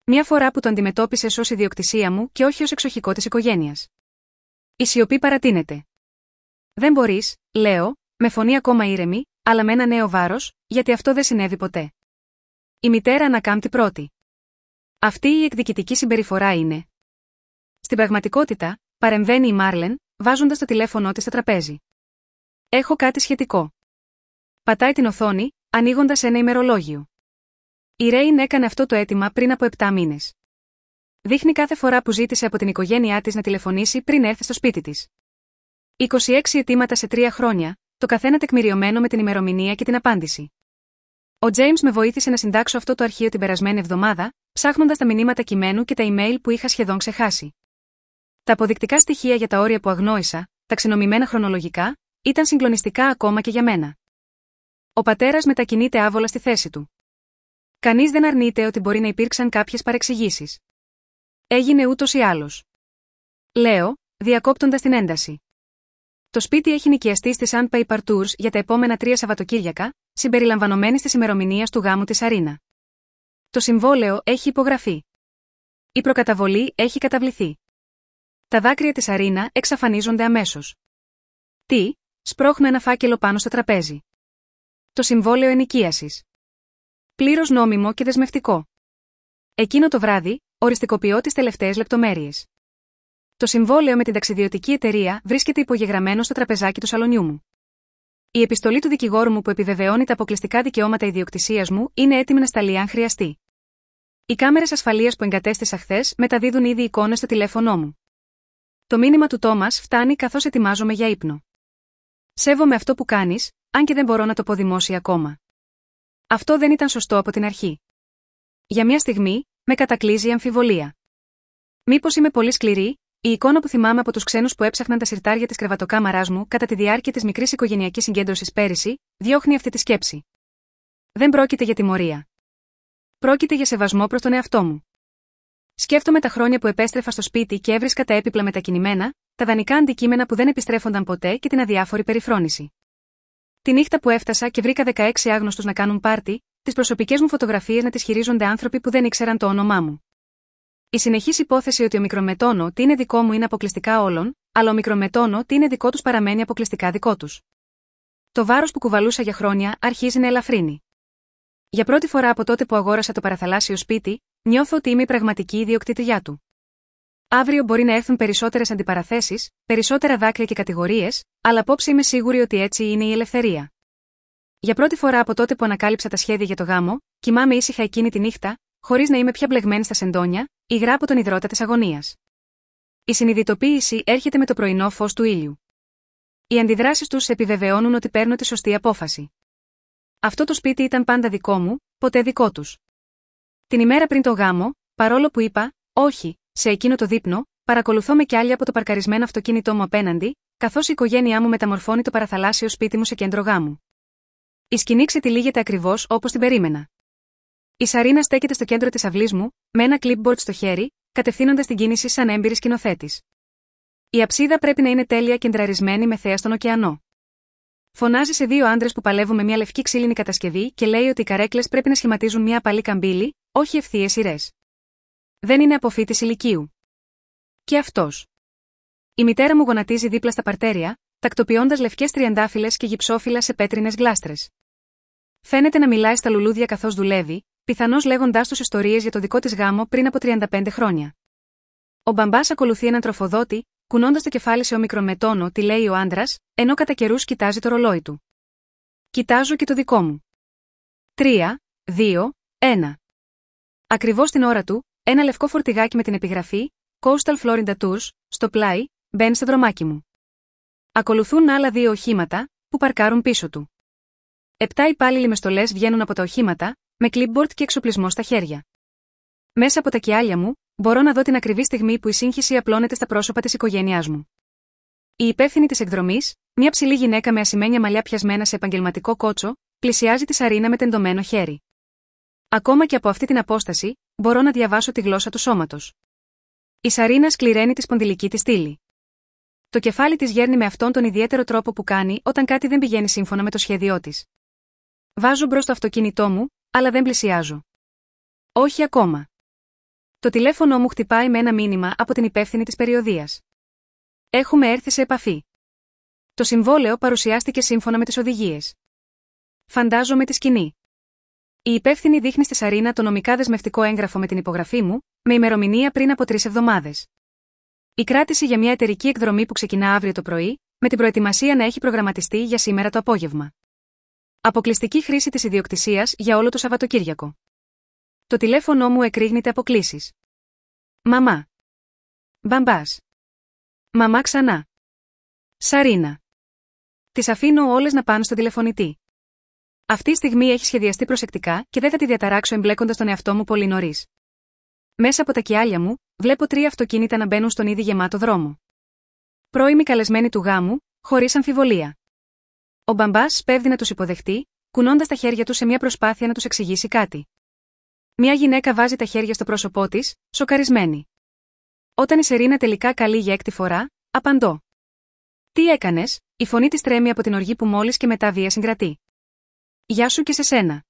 Μια φορά που το αντιμετώπισες ως ιδιοκτησία μου και όχι ως εξοχικό της οικογένειας. Η σιωπή παρατείνεται. Δεν μπορείς, λέω, με φωνή ακόμα ήρεμη, αλλά με ένα νέο βάρος, γιατί αυτό δεν συνέβη ποτέ. Η μητέρα ανακάμπτει πρώτη. Αυτή η εκδικητική συμπεριφορά είναι. Στην πραγματικότητα, παρεμβαίνει η Μάρλεν, βάζοντας το τηλέφωνό της στο τραπέζι. Έχω κάτι σχετικό. Πατάει την οθόνη, ανοίγοντας ένα ημερολόγιο. Η Ρέιν έκανε αυτό το αίτημα πριν από 7 μήνες. Δείχνει κάθε φορά που ζήτησε από την οικογένειά της να τηλεφωνήσει πριν έρθει στο σπίτι της. 26 αιτήματα σε 3 χρόνια, το καθένα τεκμηριωμένο με την ημερομηνία και την απάντηση. Ο James με βοήθησε να συντάξω αυτό το αρχείο την περασμένη εβδομάδα, ψάχνοντας τα μηνύματα κειμένου και τα email που είχα σχεδόν ξεχάσει. Τα αποδεικτικά στοιχεία για τα όρια που αγνόησα, ταξινομημένα χρονολογικά, ήταν συγκλονιστικά ακόμα και για μένα. Ο πατέρας μετακινείται άβολα στη θέση του. Κανείς δεν αρνείται ότι μπορεί να υπήρξαν κάποιες παρεξηγήσεις. Έγινε ούτως ή άλλως. Λέω, διακόπτοντας την ένταση. Το σπίτι έχει νοικιαστεί στη Sandpiper Tours για τα επόμενα 3 Σαββατοκύριακα, συμπεριλαμβανομένης της ημερομηνίας του γάμου της Σαρίνα. Το συμβόλαιο έχει υπογραφεί. Η προκαταβολή έχει καταβληθεί. Τα δάκρυα της Σαρίνα εξαφανίζονται αμέσως. Τι, σπρώχνω ένα φάκελο πάνω στο τραπέζι. Το συμβόλαιο ενοικίασης. Πλήρως νόμιμο και δεσμευτικό. Εκείνο το βράδυ, οριστικοποιώ τις τελευταίες λεπτομέρειες. Το συμβόλαιο με την ταξιδιωτική εταιρεία βρίσκεται υπογεγραμμένο στο τραπεζάκι του σαλονιού μου. Η επιστολή του δικηγόρου μου που επιβεβαιώνει τα αποκλειστικά δικαιώματα ιδιοκτησίας μου είναι έτοιμη να σταλεί αν χρειαστεί. Οι κάμερες ασφαλείας που εγκατέστησα χθες μεταδίδουν ήδη εικόνες στο τηλέφωνό μου. Το μήνυμα του Τόμας φτάνει καθώς ετοιμάζομαι για ύπνο. Σέβομαι αυτό που κάνεις, αν και δεν μπορώ να το πω δημόσια ακόμα. Αυτό δεν ήταν σωστό από την αρχή. Για μια στιγμή, με κατακλείζει η αμφιβολία. Μήπως είμαι πολύ σκληρή? Η εικόνα που θυμάμαι από τους ξένους που έψαχναν τα συρτάρια της κρεβατοκάμαράς μου κατά τη διάρκεια της μικρής οικογενειακής συγκέντρωσης πέρυσι, διώχνει αυτή τη σκέψη. Δεν πρόκειται για τιμωρία. Πρόκειται για σεβασμό προς τον εαυτό μου. Σκέφτομαι τα χρόνια που επέστρεφα στο σπίτι και έβρισκα τα έπιπλα μετακινημένα, τα δανεικά αντικείμενα που δεν επιστρέφονταν ποτέ και την αδιάφορη περιφρόνηση. Τη νύχτα που έφτασα και βρήκα 16 άγνωστους να κάνουν πάρτι, τις προσωπικές μου φωτογραφίες να τις χειρίζονται άνθρωποι που δεν ήξεραν το όνομά μου. Η συνεχής υπόθεση ότι ο μικρομετώνο τι είναι δικό μου είναι αποκλειστικά όλων, αλλά ο μικρομετώνο τι είναι δικό τους παραμένει αποκλειστικά δικό τους. Το βάρος που κουβαλούσα για χρόνια αρχίζει να ελαφρύνει. Για πρώτη φορά από τότε που αγόρασα το παραθαλάσσιο σπίτι, νιώθω ότι είμαι η πραγματική ιδιοκτήτριά του. Αύριο μπορεί να έρθουν περισσότερες αντιπαραθέσεις, περισσότερα δάκρυα και κατηγορίες, αλλά απόψε είμαι σίγουρη ότι έτσι είναι η ελευθερία. Για πρώτη φορά από τότε που ανακάλυψα τα σχέδια για το γάμο, κοιμάμαι ήσυχα εκείνη τη νύχτα, χωρίς να είμαι πια μπλεγμένη στα σεντόνια, υγρά από τον υδρότα της αγωνίας. Η συνειδητοποίηση έρχεται με το πρωινό φως του ήλιου. Οι αντιδράσεις τους επιβεβαιώνουν ότι παίρνω τη σωστή απόφαση. Αυτό το σπίτι ήταν πάντα δικό μου, ποτέ δικό τους. Την ημέρα πριν το γάμο, παρόλο που είπα, όχι, σε εκείνο το δείπνο, παρακολουθώ με κι άλλοι από το παρκαρισμένο αυτοκίνητό μου απέναντι, καθώς η οικογένειά μου μεταμορφώνει το παραθαλάσσιο σπίτι μου σε κέντρο γάμου. Η σκηνή ξετυλίγεται ακριβώς όπως την περίμενα. Η Σαρίνα στέκεται στο κέντρο της αυλής μου, με ένα clipboard στο χέρι, κατευθύνοντας την κίνηση σαν έμπειρη σκηνοθέτης. Η αψίδα πρέπει να είναι τέλεια κεντραρισμένη με θέα στον ωκεανό. Φωνάζει σε 2 άντρες που παλεύουν με μια λευκή ξύλινη κατασκευή και λέει ότι οι καρέκλες πρέπει να σχηματίζουν μια απαλή καμπύλη, όχι ευθείες σειρές. Δεν είναι αποφύτης ηλικίου. Και αυτός. Η μητέρα μου γονατίζει δίπλα στα παρτέρια, τακτοποιώντας λευκές τριαντάφυλλες και γυψόφυλλα σε πέτρινες γλάστρες. Φαίνεται να μιλάει στα λουλούδια καθώς δουλεύει, πιθανώς λέγοντάς τους ιστορίες για το δικό της γάμο πριν από 35 χρόνια. Ο μπαμπάς ακολουθεί έναν τροφοδότη, κουνώντας το κεφάλι σε ομικρομετώνο, τι λέει ο άντρας, ενώ κατά καιρούς κοιτάζει το ρολόι του. Κοιτάζω και το δικό μου. 3, 2, 1. Ακριβώς την ώρα του, ένα λευκό φορτηγάκι με την επιγραφή Coastal Florida Tours στο πλάι μπαίνει στο δρομάκι μου. Ακολουθούν άλλα 2 οχήματα που παρκάρουν πίσω του. 7 υπάλληλοι με στολές βγαίνουν από τα οχήματα, με clipboard και εξοπλισμό στα χέρια. Μέσα από τα κιάλια μου, μπορώ να δω την ακριβή στιγμή που η σύγχυση απλώνεται στα πρόσωπα της οικογένειάς μου. Η υπεύθυνη της εκδρομής, μια ψηλή γυναίκα με ασημένια μαλλιά πιασμένα σε επαγγελματικό κότσο, πλησιάζει τη Σαρίνα με τεντωμένο χέρι. Ακόμα και από αυτή την απόσταση, μπορώ να διαβάσω τη γλώσσα του σώματος. Η Σαρίνα σκληραίνει τη σπονδυλική της στήλη. Το κεφάλι της γέρνει με αυτόν τον ιδιαίτερο τρόπο που κάνει όταν κάτι δεν πηγαίνει σύμφωνα με το σχέδιό της. Βάζω μπρος το αυτοκίνητό μου, αλλά δεν πλησιάζω. Όχι ακόμα. Το τηλέφωνο μου χτυπάει με ένα μήνυμα από την υπεύθυνη της περιοδείας. Έχουμε έρθει σε επαφή. Το συμβόλαιο παρουσιάστηκε σύμφωνα με τις οδηγίες. Φαντάζομαι τη σκηνή. Η υπεύθυνη δείχνει στη Σαρίνα το νομικά δεσμευτικό έγγραφο με την υπογραφή μου, με ημερομηνία πριν από 3 εβδομάδες. Η κράτηση για μια εταιρική εκδρομή που ξεκινά αύριο το πρωί, με την προετοιμασία να έχει προγραμματιστεί για σήμερα το απόγευμα. Αποκλειστική χρήση της ιδιοκτησίας για όλο το Σαββατοκύριακο. Το τηλέφωνό μου εκρήγνεται από κλήσεις. Μαμά. Μπαμπάς. Μαμά ξανά. Σαρίνα. Τις αφήνω όλες να πάνε στον τηλεφωνητή. Αυτή η στιγμή έχει σχεδιαστεί προσεκτικά και δεν θα τη διαταράξω εμπλέκοντας τον εαυτό μου πολύ νωρίς. Μέσα από τα κοιάλια μου, βλέπω 3 αυτοκίνητα να μπαίνουν στον ήδη γεμάτο δρόμο. Πρώιμοι καλεσμένοι του γάμου, χωρίς αμφιβολία. Ο μπαμπάς σπέβδει να τους υποδεχτεί, κουνώντας τα χέρια του σε μια προσπάθεια να τους εξηγήσει κάτι. Μια γυναίκα βάζει τα χέρια στο πρόσωπό της, σοκαρισμένη. Όταν η Σερίνα τελικά καλεί για 6η φορά, απαντώ. Τι έκανες? Η φωνή της τρέμει από την οργή που μόλις και μετά βία συγκρατεί. Γεια σου και σε σένα.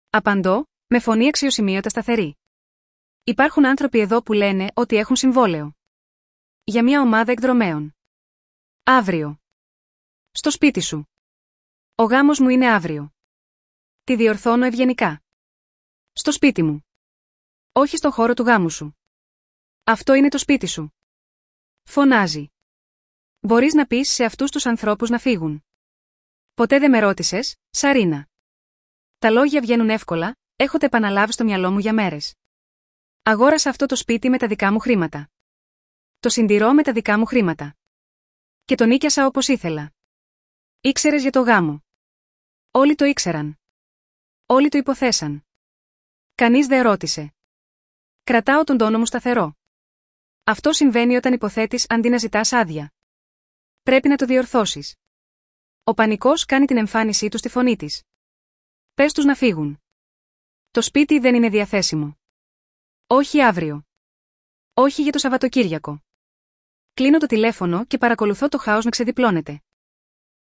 Απαντώ, με φωνή αξιοσημείωτα σταθερή. Υπάρχουν άνθρωποι εδώ που λένε ότι έχουν συμβόλαιο. Για μια ομάδα εκδρομέων. Αύριο. Στο σπίτι σου. Ο γάμος μου είναι αύριο. Τη διορθώνω ευγενικά. Στο σπίτι μου. Όχι στον χώρο του γάμου σου. Αυτό είναι το σπίτι σου. Φωνάζει. Μπορείς να πεις σε αυτούς τους ανθρώπους να φύγουν. Ποτέ δεν με ρώτησες, Σαρίνα. Τα λόγια βγαίνουν εύκολα, έχω τα επαναλάβει στο μυαλό μου για μέρες. Αγόρασα αυτό το σπίτι με τα δικά μου χρήματα. Το συντηρώ με τα δικά μου χρήματα. Και το νίκιασα όπως ήθελα. Ήξερες για το γάμο. Όλοι το ήξεραν. Όλοι το υποθέσαν. Κανείς δεν ρώτησε. Κρατάω τον τόνο μου σταθερό. Αυτό συμβαίνει όταν υποθέτεις αντί να ζητάς άδεια. Πρέπει να το διορθώσεις. Ο πανικός κάνει την εμφάνισή του στη φωνή της. Πες τους να φύγουν. Το σπίτι δεν είναι διαθέσιμο. Όχι αύριο. Όχι για το Σαββατοκύριακο. Κλείνω το τηλέφωνο και παρακολουθώ το χάος να ξεδιπλώνεται.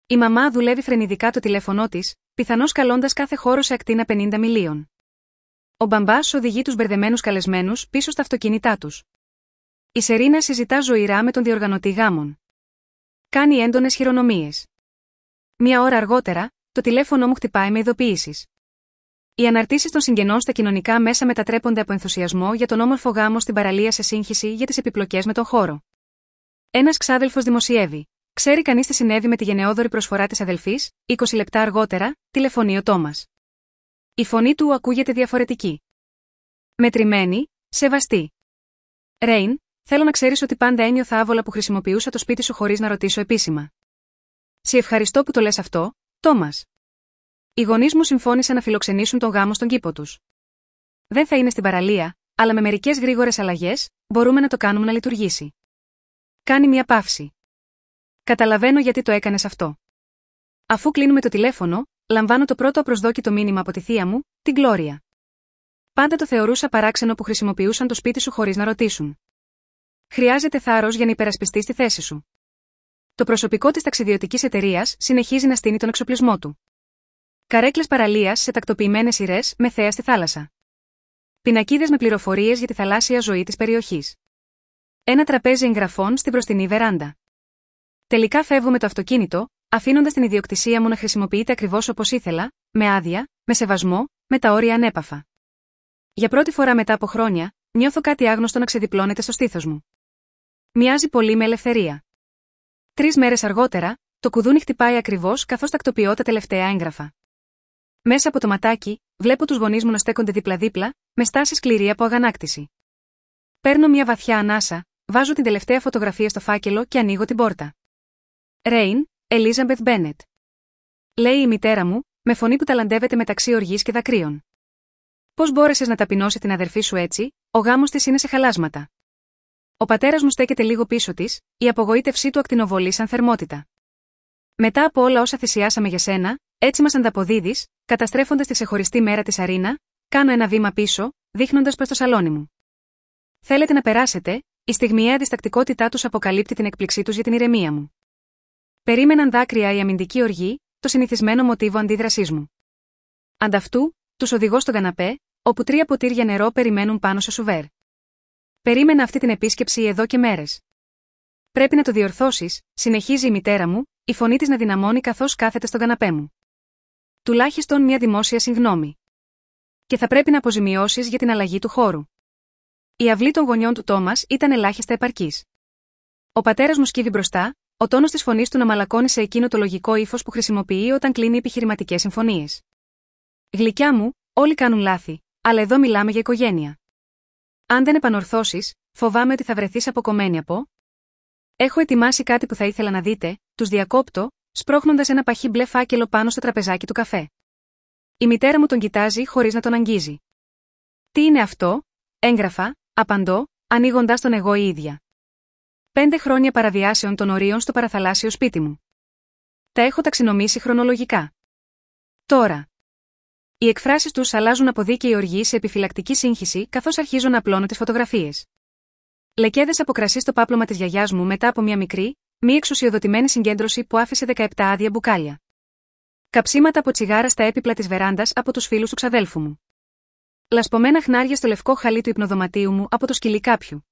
Η μαμά δουλεύει φρενιδικά το τηλέφωνό της, πιθανώς καλώντας κάθε χώρο σε ακτίνα 50 μιλίων. Ο μπαμπάς οδηγεί τους μπερδεμένους καλεσμένους πίσω στα αυτοκίνητά τους. Η Σερίνα συζητά ζωηρά με τον διοργανωτή γάμων. Κάνει έντονες χειρονομίες. Μια ώρα αργότερα, το τηλέφωνο μου χτυπάει με ειδοποιήσεις. Οι αναρτήσεις των συγγενών στα κοινωνικά μέσα μετατρέπονται από ενθουσιασμό για τον όμορφο γάμο στην παραλία σε σύγχυση για τις επιπλοκές με τον χώρο. Ένας ξάδελφος δημοσιεύει. Ξέρει κανείς τι συνέβη με τη γενναιόδορη προσφορά της αδελφής? 20 λεπτά αργότερα, τηλεφωνεί ο Τόμας. Η φωνή του ακούγεται διαφορετική. Μετρημένη, σεβαστή. Ρέιν, θέλω να ξέρεις ότι πάντα ένιωθα άβολα που χρησιμοποιούσα το σπίτι σου χωρίς να ρωτήσω επίσημα. Σε ευχαριστώ που το λες αυτό, Τόμας. Οι γονείς μου συμφώνησαν να φιλοξενήσουν τον γάμο στον κήπο τους. Δεν θα είναι στην παραλία, αλλά με μερικές γρήγορες αλλαγές, μπορούμε να το κάνουμε να λειτουργήσει. Κάνει μια παύση. Καταλαβαίνω γιατί το έκανες αυτό. Αφού κλείνουμε το τηλέφωνο, λαμβάνω το πρώτο απροσδόκητο μήνυμα από τη θεία μου, την Γκλώρια. Πάντα το θεωρούσα παράξενο που χρησιμοποιούσαν το σπίτι σου χωρίς να ρωτήσουν. Χρειάζεται θάρρος για να υπερασπιστείς τη θέση σου. Το προσωπικό της ταξιδιωτικής εταιρείας συνεχίζει να στείνει τον εξοπλισμό του. Καρέκλες παραλίας σε τακτοποιημένες σειρές με θέα στη θάλασσα. Πινακίδες με πληροφορίες για τη θαλάσσια ζωή της περιοχής. Ένα τραπέζι εγγραφών στην μπροστινή βεράντα. Τελικά φεύγω με το αυτοκίνητο, αφήνοντας την ιδιοκτησία μου να χρησιμοποιείται ακριβώς όπως ήθελα, με άδεια, με σεβασμό, με τα όρια ανέπαφα. Για πρώτη φορά μετά από χρόνια, νιώθω κάτι άγνωστο να ξεδιπλώνεται στο στήθος μου. Μοιάζει πολύ με ελευθερία. 3 μέρες αργότερα, το κουδούνι χτυπάει ακριβώς καθώς τακτοποιώ τα τελευταία έγγραφα. Μέσα από το ματάκι, βλέπω τους γονείς μου να στέκονται δίπλα-δίπλα, με στάση σκληρή από αγανάκτηση. Παίρνω μια βαθιά ανάσα, βάζω την τελευταία φωτογραφία στο φάκελο και ανοίγω την πόρτα. Ρέιν, Ελίζαμπεθ Μπένετ. Λέει η μητέρα μου, με φωνή που ταλαντεύεται μεταξύ οργής και δακρύων. Πώς μπόρεσες να ταπεινώσει την αδερφή σου έτσι? Ο γάμος της είναι σε χαλάσματα. Ο πατέρας μου στέκεται λίγο πίσω της, η απογοήτευσή του ακτινοβολεί σαν θερμότητα. Μετά από όλα όσα θυσιάσαμε για σένα, έτσι μας ανταποδίδεις, καταστρέφοντας τη ξεχωριστή μέρα της Σαρίνα, κάνω ένα βήμα πίσω, δείχνοντας προς το σαλόνι μου. Θέλετε να περάσετε? Η στιγμιαία διστακτικότητά τους αποκαλύπτει την έκπληξή τους για την ηρεμία μου. Περίμεναν δάκρυα η αμυντική οργή, το συνηθισμένο μοτίβο αντίδρασής μου. Ανταυτού, τους οδηγώ στον καναπέ, όπου 3 ποτήρια νερό περιμένουν πάνω σε σουβέρ. Περίμενα αυτή την επίσκεψη εδώ και μέρες. Πρέπει να το διορθώσεις, συνεχίζει η μητέρα μου, η φωνή της να δυναμώνει καθώς κάθεται στον καναπέ μου. Τουλάχιστον μια δημόσια συγγνώμη. Και θα πρέπει να αποζημιώσεις για την αλλαγή του χώρου. Η αυλή των γονιών του Τόμας ήταν ελάχιστα επαρκής. Ο πατέρας μου σκύβει μπροστά, ο τόνος της φωνής του να μαλακώνει σε εκείνο το λογικό ύφος που χρησιμοποιεί όταν κλείνει επιχειρηματικές συμφωνίες. Γλυκιά μου, όλοι κάνουν λάθη, αλλά εδώ μιλάμε για οικογένεια. Αν δεν επανορθώσεις, φοβάμαι ότι θα βρεθείς αποκομμένη από. Έχω ετοιμάσει κάτι που θα ήθελα να δείτε, τους διακόπτω, σπρώχνοντας ένα παχύ μπλε φάκελο πάνω στο τραπεζάκι του καφέ. Η μητέρα μου τον κοιτάζει χωρίς να τον αγγίζει. Τι είναι αυτό? Έγγραφα, απαντώ, ανοίγοντας τον εγώ η ίδια. 5 χρόνια παραβιάσεων των ορίων στο παραθαλάσσιο σπίτι μου. Τα έχω ταξινομήσει χρονολογικά. Τώρα. Οι εκφράσεις τους αλλάζουν από δίκαιη οργή σε επιφυλακτική σύγχυση καθώς αρχίζω να απλώνω τις φωτογραφίες. Λεκέδες από κρασί στο πάπλωμα της γιαγιάς μου μετά από μια μικρή, μη εξουσιοδοτημένη συγκέντρωση που άφησε 17 άδεια μπουκάλια. Καψίματα από τσιγάρα στα έπιπλα της βεράντας από τους φίλους του ξαδέλφου μου. Λασπωμένα χνάρια στο λευκό χαλί του υπνοδωματίου μου από το σκυλί κάποιου.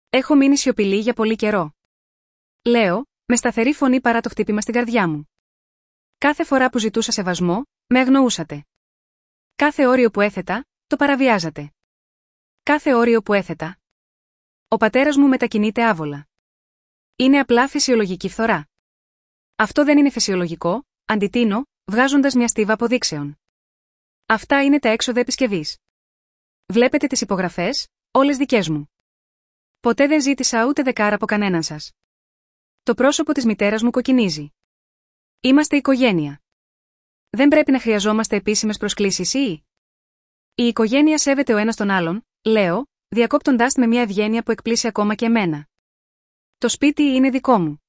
Έχω μείνει σιωπηλή για πολύ καιρό. Λέω, με σταθερή φωνή παρά το χτύπημα στην καρδιά μου. Κάθε φορά που ζητούσα σεβασμό, με αγνοούσατε. Κάθε όριο που έθετα, το παραβιάζατε. Κάθε όριο που έθετα. Ο πατέρας μου μετακινείται άβολα. Είναι απλά φυσιολογική φθορά. Αυτό δεν είναι φυσιολογικό, αντιτείνω, βγάζοντας μια στίβα αποδείξεων. Αυτά είναι τα έξοδα επισκευής. Βλέπετε τις υπογραφές, όλες δικές μου. Ποτέ δεν ζήτησα ούτε δεκάρα από κανέναν σας. Το πρόσωπο της μητέρας μου κοκκινίζει. Είμαστε οικογένεια. Δεν πρέπει να χρειαζόμαστε επίσημες προσκλήσεις ή? Η οικογένεια σέβεται ο ένας τον άλλον, λέω, διακόπτοντας με μια ευγένεια που εκπλήσει ακόμα και εμένα. Το σπίτι είναι δικό μου.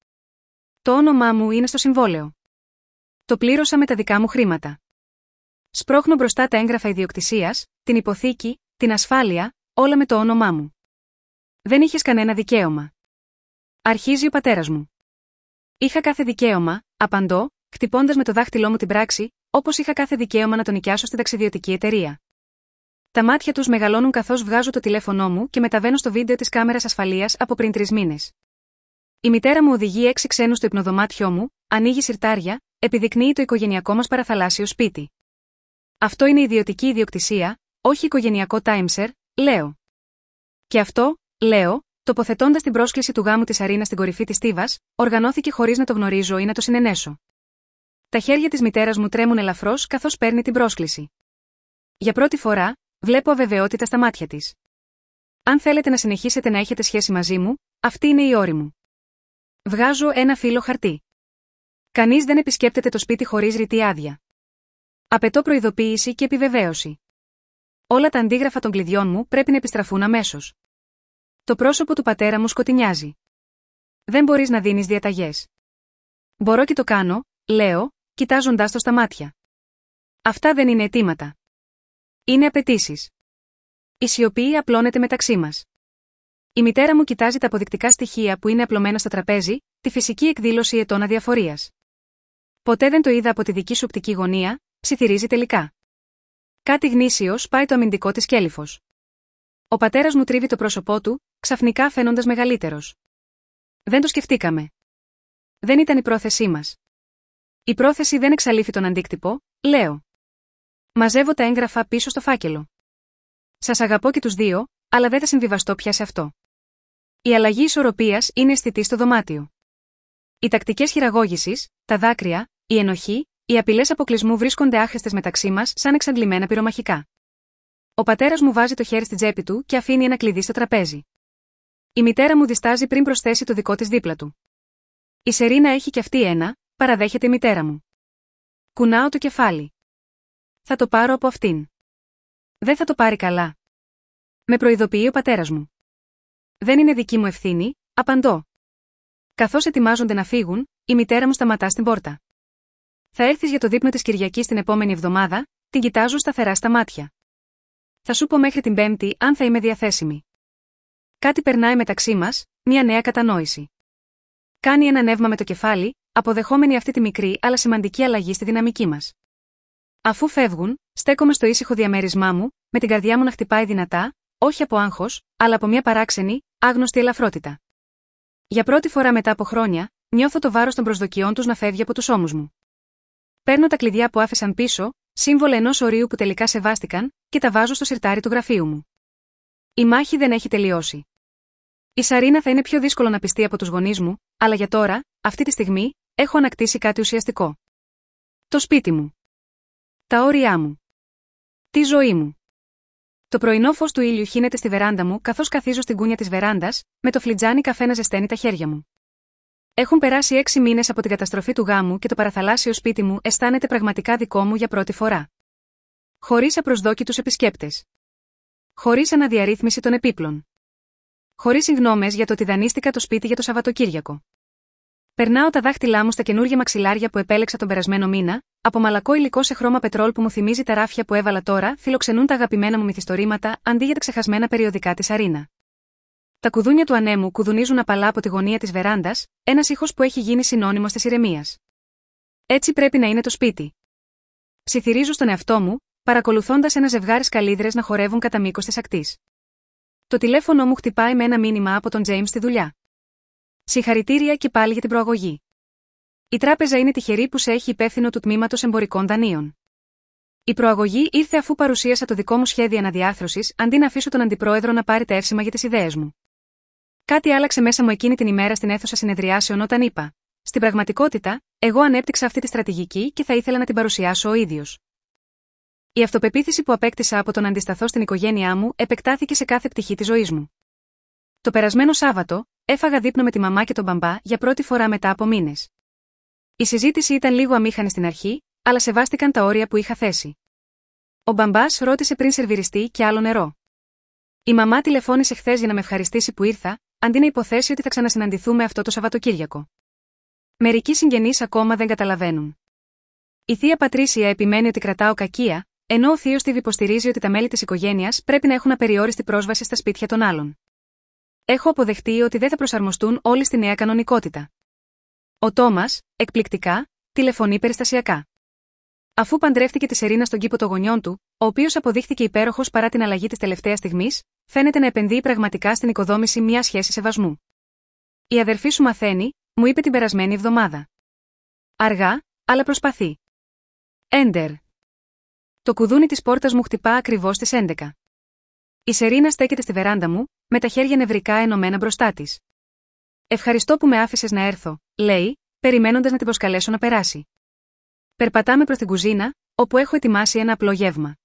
Το όνομά μου είναι στο συμβόλαιο. Το πλήρωσα με τα δικά μου χρήματα. Σπρώχνω μπροστά τα έγγραφα ιδιοκτησίας, την υποθήκη, την ασφάλεια, όλα με το όνομά μου. Δεν είχες κανένα δικαίωμα. Αρχίζει ο πατέρας μου. Είχα κάθε δικαίωμα, απαντώ, χτυπώντας με το δάχτυλό μου την πράξη, όπως είχα κάθε δικαίωμα να τον νοικιάσω στην ταξιδιωτική εταιρεία. Τα μάτια τους μεγαλώνουν καθώς βγάζω το τηλέφωνό μου και μεταβαίνω στο βίντεο της κάμερας ασφαλείας από πριν 3 μήνες. Η μητέρα μου οδηγεί 6 ξένους στο υπνοδωμάτιό μου, ανοίγει συρτάρια, επιδεικνύει το οικογενειακό μας παραθαλάσσιο σπίτι. Αυτό είναι ιδιωτική ιδιοκτησία, όχι οικογενειακό timeshare, λέω. Και αυτό, λέω, τοποθετώντας την πρόσκληση του γάμου της Αρίνα στην κορυφή της στίβας, οργανώθηκε χωρίς να το γνωρίζω ή να το συνενέσω. Τα χέρια της μητέρας μου τρέμουν ελαφρώς καθώς παίρνει την πρόσκληση. Για πρώτη φορά, βλέπω αβεβαιότητα στα μάτια της. Αν θέλετε να συνεχίσετε να έχετε σχέση μαζί μου, αυτή είναι η όρη μου. Βγάζω ένα φύλλο χαρτί. Κανείς δεν επισκέπτεται το σπίτι χωρίς ρητή άδεια. Απαιτώ προειδοποίηση και επιβεβαίωση. Όλα τα αντίγραφα των κλειδιών μου πρέπει να επιστραφούν αμέσως. Το πρόσωπο του πατέρα μου σκοτεινιάζει. Δεν μπορείς να δίνεις διαταγές. Μπορώ και το κάνω, λέω, κοιτάζοντάς το στα μάτια. Αυτά δεν είναι αιτήματα. Είναι απαιτήσεις. Η σιωπή απλώνεται μεταξύ μας. Η μητέρα μου κοιτάζει τα αποδεικτικά στοιχεία που είναι απλωμένα στο τραπέζι, τη φυσική εκδήλωση ετών αδιαφορίας. Ποτέ δεν το είδα από τη δική σου οπτική γωνία, ψιθυρίζει τελικά. Κάτι γνήσιο σπάει το αμυντικό της κέλυφος. Ο πατέρας μου τρίβει το πρόσωπό του, ξαφνικά φαίνοντας μεγαλύτερος. Δεν το σκεφτήκαμε. Δεν ήταν η πρόθεσή μας. Η πρόθεση δεν εξαλείφει τον αντίκτυπο, λέω. Μαζεύω τα έγγραφα πίσω στο φάκελο. Σας αγαπώ και τους δύο, αλλά δεν θα συμβιβαστώ πια σε αυτό. Η αλλαγή ισορροπίας είναι αισθητή στο δωμάτιο. Οι τακτικές χειραγώγησης, τα δάκρυα, η ενοχή, οι απειλές αποκλεισμού βρίσκονται άχρηστες μεταξύ μας σαν εξαντλημένα πυρομαχικά. Ο πατέρας μου βάζει το χέρι στην τσέπη του και αφήνει ένα κλειδί στο τραπέζι. Η μητέρα μου διστάζει πριν προσθέσει το δικό της δίπλα του. Η Σερίνα έχει κι αυτή ένα, παραδέχεται η μητέρα μου. Κουνάω το κεφάλι. Θα το πάρω από αυτήν. Δεν θα το πάρει καλά. Με προειδοποιεί ο πατέρας μου. Δεν είναι δική μου ευθύνη, απαντώ. Καθώς ετοιμάζονται να φύγουν, η μητέρα μου σταματά στην πόρτα. Θα έρθεις για το δείπνο της Κυριακής την επόμενη εβδομάδα, την κοιτάζω σταθερά στα μάτια. Θα σου πω μέχρι την Πέμπτη αν θα είμαι διαθέσιμη. Κάτι περνάει μεταξύ μας, μια νέα κατανόηση. Κάνει ένα νεύμα με το κεφάλι, αποδεχόμενη αυτή τη μικρή αλλά σημαντική αλλαγή στη δυναμική μας. Αφού φεύγουν, στέκομαι στο ήσυχο διαμέρισμά μου, με την καρδιά μου να χτυπάει δυνατά, όχι από άγχος, αλλά από μια παράξενη, άγνωστη ελαφρότητα. Για πρώτη φορά μετά από χρόνια, νιώθω το βάρος των προσδοκιών τους να φεύγει από τους ώμους μου. Παίρνω τα κλειδιά που άφησαν πίσω, σύμβολα ενός ορίου που τελικά σεβάστηκαν, και τα βάζω στο σιρτάρι του γραφείου μου. Η μάχη δεν έχει τελειώσει. Η Σαρίνα θα είναι πιο δύσκολο να πιστεί από τους γονείς μου, αλλά για τώρα, αυτή τη στιγμή, έχω ανακτήσει κάτι ουσιαστικό. Το σπίτι μου. Τα όρια μου. Τη ζωή μου. Το πρωινό φως του ήλιου χύνεται στη βεράντα μου καθώς καθίζω στην κούνια της βεράντας, με το φλιτζάνι καφέ να ζεσταίνει τα χέρια μου. Έχουν περάσει 6 μήνες από την καταστροφή του γάμου και το παραθαλάσσιο σπίτι μου αισθάνεται πραγματικά δικό μου για πρώτη φορά. Χωρίς απροσδόκητους επισκέπτες. Χωρίς αναδιαρρύθμιση των επίπλων. Χωρίς συγγνώμες για το ότι δανείστηκα το σπίτι για το Σαββατοκύριακο. Περνάω τα δάχτυλά μου στα καινούργια μαξιλάρια που επέλεξα τον περασμένο μήνα, από μαλακό υλικό σε χρώμα πετρόλ που μου θυμίζει τα ράφια που έβαλα τώρα, φιλοξενούν τα αγαπημένα μου μυθιστορήματα, αντί για τα ξεχασμένα περιοδικά της Αρίνα. Τα κουδούνια του ανέμου κουδουνίζουν απαλά από τη γωνία της βεράντας, ένας ήχος που έχει γίνει συνώνυμος της ηρεμίας. Έτσι πρέπει να είναι το σπίτι. Ψιθυρίζω στον εαυτό μου, παρακολουθώντας ένα ζευγάρι σκαλίδρες να χορεύουν κατά μήκος της ακτής. Το τηλέφωνο μου χτυπάει με ένα μήνυμα από τον Τζέιμς στη δουλειά. Συγχαρητήρια και πάλι για την προαγωγή. Η τράπεζα είναι τυχερή που σε έχει υπεύθυνο του τμήματος εμπορικών δανείων. Η προαγωγή ήρθε αφού παρουσίασα το δικό μου σχέδιο αναδιάρθρωσης, αντί να αφήσω τον αντιπρόεδρο να πάρει τα εύσημα για τις ιδέες μου. Κάτι άλλαξε μέσα μου εκείνη την ημέρα στην αίθουσα συνεδριάσεων όταν είπα: στην πραγματικότητα, εγώ ανέπτυξα αυτή τη στρατηγική και θα ήθελα να την παρουσιάσω ο ίδιος. Η αυτοπεποίθηση που απέκτησα από το να αντισταθώ στην οικογένειά μου επεκτάθηκε σε κάθε πτυχή της ζωής μου. Το περασμένο Σάββατο, έφαγα δείπνο με τη μαμά και τον μπαμπά για πρώτη φορά μετά από μήνες. Η συζήτηση ήταν λίγο αμήχανη στην αρχή, αλλά σεβάστηκαν τα όρια που είχα θέσει. Ο μπαμπάς ρώτησε πριν σερβιριστεί και άλλο νερό. Η μαμά τηλεφώνησε χθες για να με ευχαριστήσει που ήρθα, αντί να υποθέσει ότι θα ξανασυναντηθούμε αυτό το Σαββατοκύριακο. Μερικοί συγγενείς ακόμα δεν καταλαβαίνουν. Η θεία Πατρίσια επιμένει ότι κρατάω κακία, ενώ ο θείος Στίβ υποστηρίζει ότι τα μέλη της οικογένειας πρέπει να έχουν απεριόριστη πρόσβαση στα σπίτια των άλλων. Έχω αποδεχτεί ότι δεν θα προσαρμοστούν όλοι στη νέα κανονικότητα. Ο Τόμας, εκπληκτικά, τηλεφωνεί περιστασιακά. Αφού παντρεύτηκε τη Σερίνα στον κήπο των γονιών του, ο οποίος αποδείχθηκε υπέροχος παρά την αλλαγή της τελευταίας στιγμής, φαίνεται να επενδύει πραγματικά στην οικοδόμηση μιας σχέσης σεβασμού. Η αδερφή σου μαθαίνει, μου είπε την περασμένη εβδομάδα. Αργά, αλλά προσπαθεί. Έντερ. Το κουδούνι της πόρτας μου χτυπά ακριβώς στις 11. Η Σερίνα στέκεται στη βεράντα μου, με τα χέρια νευρικά ενωμένα μπροστά της. Ευχαριστώ που με άφησες να έρθω, λέει, περιμένοντας να την προσκαλέσω να περάσει. Περπατάμε προς την κουζίνα, όπου έχω ετοιμάσει ένα απλό γεύμα.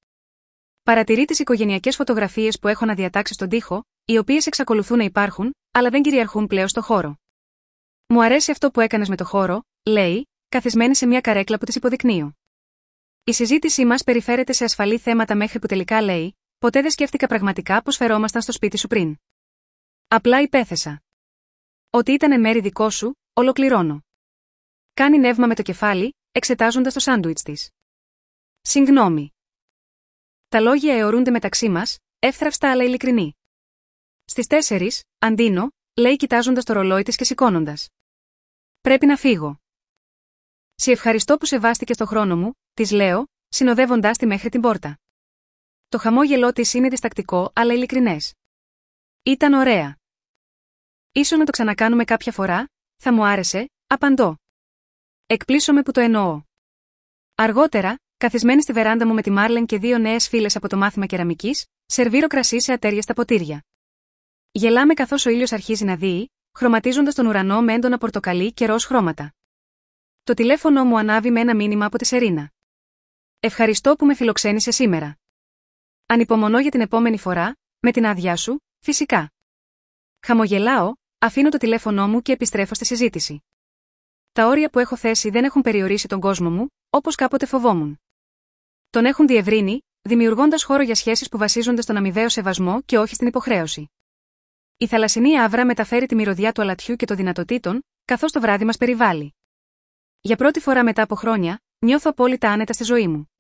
Παρατηρεί τις οικογενειακές φωτογραφίες που έχω να διατάξει στον τοίχο, οι οποίες εξακολουθούν να υπάρχουν, αλλά δεν κυριαρχούν πλέον στο χώρο. Μου αρέσει αυτό που έκανες με το χώρο, λέει, καθισμένη σε μια καρέκλα που της υποδεικνύω. Η συζήτησή μας περιφέρεται σε ασφαλή θέματα μέχρι που τελικά λέει: ποτέ δεν σκέφτηκα πραγματικά πως φερόμασταν στο σπίτι σου πριν. Απλά υπέθεσα. Ότι ήταν εν μέρη δικό σου, ολοκληρώνω. Κάνει νεύμα με το κεφάλι, εξετάζοντας το σάντουιτς της. Συγγνώμη. Τα λόγια αιωρούνται μεταξύ μας, εύθραυστα αλλά ειλικρινή. Στις 4, Αντίνο, λέει κοιτάζοντας το ρολόι της και σηκώνοντας. Πρέπει να φύγω. Σε ευχαριστώ που σεβάστηκες το χρόνο μου, της λέω, συνοδεύοντάς τη μέχρι την πόρτα. Το χαμόγελό της είναι διστακτικό αλλά ειλικρινές. Ήταν ωραία. Ίσως να το ξανακάνουμε κάποια φορά, θα μου άρεσε, απαντώ. Εκπλήσωμαι που το εννοώ. Αργότερα, καθισμένη στη βεράντα μου με τη Μάρλεν και 2 νέες φίλες από το μάθημα κεραμικής, σερβίρω κρασί σε ατέριαστα ποτήρια. Γελάμε καθώς ο ήλιος αρχίζει να δείει, χρωματίζοντας τον ουρανό με έντονα πορτοκαλί και ροζ χρώματα. Το τηλέφωνο μου ανάβει με ένα μήνυμα από τη Σερίνα. Ευχαριστώ που με φιλοξένησε σήμερα. Ανυπομονώ για την επόμενη φορά, με την άδειά σου, φυσικά. Χαμογελάω, αφήνω το τηλέφωνό μου και επιστρέφω στη συζήτηση. Τα όρια που έχω θέσει δεν έχουν περιορίσει τον κόσμο μου, όπως κάποτε φοβόμουν. Τον έχουν διευρύνει, δημιουργώντας χώρο για σχέσεις που βασίζονται στον αμοιβαίο σεβασμό και όχι στην υποχρέωση. Η θαλασσινή άβρα μεταφέρει τη μυρωδιά του αλατιού και των δυνατοτήτων, καθώς το βράδυ μας περιβάλλει. Για πρώτη φορά μετά από χρόνια, νιώθω απόλυτα άνετα στη ζωή μου.